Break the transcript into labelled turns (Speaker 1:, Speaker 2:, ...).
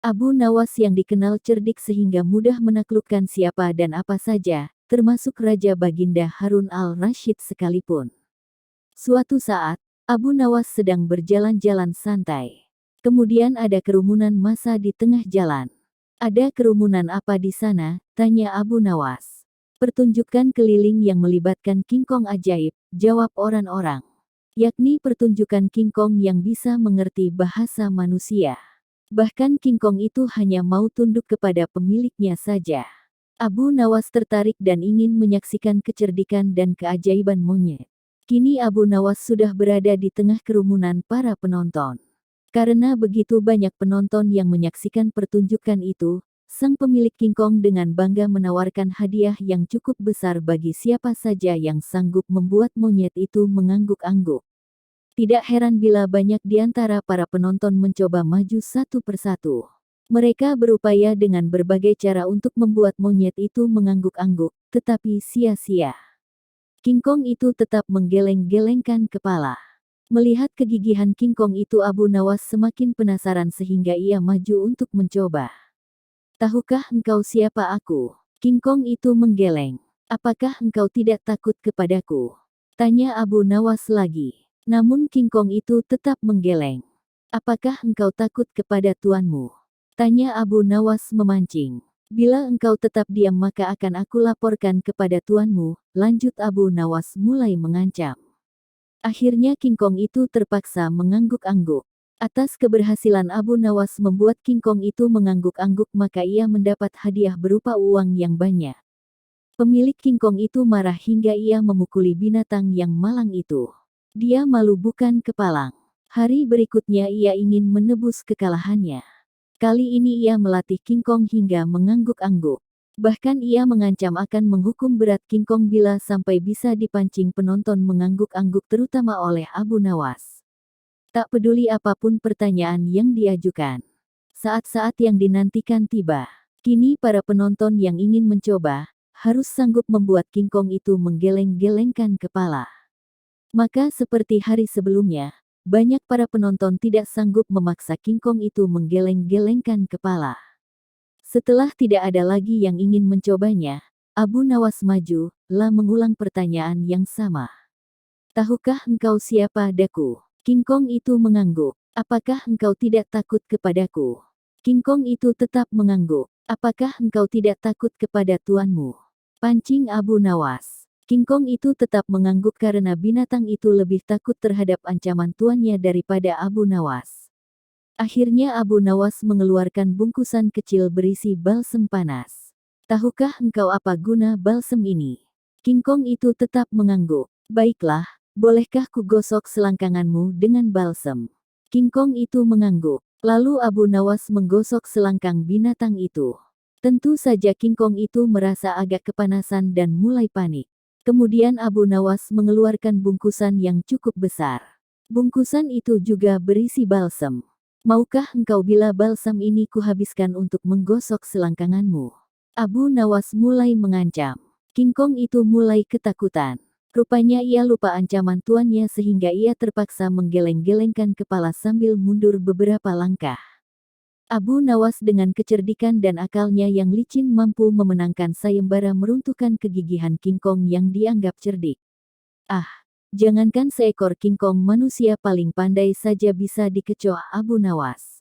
Speaker 1: Abu Nawas yang dikenal cerdik sehingga mudah menaklukkan siapa dan apa saja, termasuk Raja Baginda Harun al-Rashid sekalipun. Suatu saat, Abu Nawas sedang berjalan-jalan santai. Kemudian ada kerumunan massa di tengah jalan. "Ada kerumunan apa di sana?" tanya Abu Nawas. "Pertunjukan keliling yang melibatkan King Kong ajaib," jawab orang-orang. "Yakni pertunjukan King Kong yang bisa mengerti bahasa manusia. Bahkan King Kong itu hanya mau tunduk kepada pemiliknya saja." Abu Nawas tertarik dan ingin menyaksikan kecerdikan dan keajaiban monyet. Kini Abu Nawas sudah berada di tengah kerumunan para penonton. Karena begitu banyak penonton yang menyaksikan pertunjukan itu, sang pemilik King Kong dengan bangga menawarkan hadiah yang cukup besar bagi siapa saja yang sanggup membuat monyet itu mengangguk-angguk. Tidak heran bila banyak di antara para penonton mencoba maju satu persatu. Mereka berupaya dengan berbagai cara untuk membuat monyet itu mengangguk-angguk, tetapi sia-sia. King Kong itu tetap menggeleng-gelengkan kepala. Melihat kegigihan King Kong itu, Abu Nawas semakin penasaran sehingga ia maju untuk mencoba. "Tahukah engkau siapa aku?" King Kong itu menggeleng. "Apakah engkau tidak takut kepadaku?" tanya Abu Nawas lagi. Namun King Kong itu tetap menggeleng. "Apakah engkau takut kepada tuanmu?" tanya Abu Nawas memancing. "Bila engkau tetap diam maka akan aku laporkan kepada tuanmu," lanjut Abu Nawas mulai mengancam. Akhirnya King Kong itu terpaksa mengangguk-angguk. Atas keberhasilan Abu Nawas membuat King Kong itu mengangguk-angguk maka ia mendapat hadiah berupa uang yang banyak. Pemilik King Kong itu marah hingga ia memukuli binatang yang malang itu. Dia malu bukan kepalang. Hari berikutnya ia ingin menebus kekalahannya. Kali ini ia melatih King Kong hingga mengangguk-angguk. Bahkan ia mengancam akan menghukum berat King Kong bila sampai bisa dipancing penonton mengangguk-angguk terutama oleh Abu Nawas. Tak peduli apapun pertanyaan yang diajukan. Saat-saat yang dinantikan tiba. Kini para penonton yang ingin mencoba, harus sanggup membuat King Kong itu menggeleng-gelengkan kepala. Maka seperti hari sebelumnya, banyak para penonton tidak sanggup memaksa King Kong itu menggeleng-gelengkan kepala. Setelah tidak ada lagi yang ingin mencobanya, Abu Nawas maju, mengulang pertanyaan yang sama. "Tahukah engkau siapa daku?" King Kong itu mengangguk. "Apakah engkau tidak takut kepadaku?" King Kong itu tetap mengangguk. "Apakah engkau tidak takut kepada tuanmu?" pancing Abu Nawas. King Kong itu tetap mengangguk karena binatang itu lebih takut terhadap ancaman tuannya daripada Abu Nawas. Akhirnya Abu Nawas mengeluarkan bungkusan kecil berisi balsem panas. "Tahukah engkau apa guna balsem ini?" King Kong itu tetap mengangguk. "Baiklah, bolehkah ku gosok selangkanganmu dengan balsem?" King Kong itu mengangguk. Lalu Abu Nawas menggosok selangkang binatang itu. Tentu saja King Kong itu merasa agak kepanasan dan mulai panik. Kemudian Abu Nawas mengeluarkan bungkusan yang cukup besar. Bungkusan itu juga berisi balsem. "Maukah engkau bila balsam ini kuhabiskan untuk menggosok selangkanganmu?" Abu Nawas mulai mengancam. King Kong itu mulai ketakutan. Rupanya ia lupa ancaman tuannya sehingga ia terpaksa menggeleng-gelengkan kepala sambil mundur beberapa langkah. Abu Nawas dengan kecerdikan dan akalnya yang licin mampu memenangkan sayembara meruntuhkan kegigihan King Kong yang dianggap cerdik. Jangankan seekor King Kong manusia paling pandai saja bisa dikecoh Abu Nawas.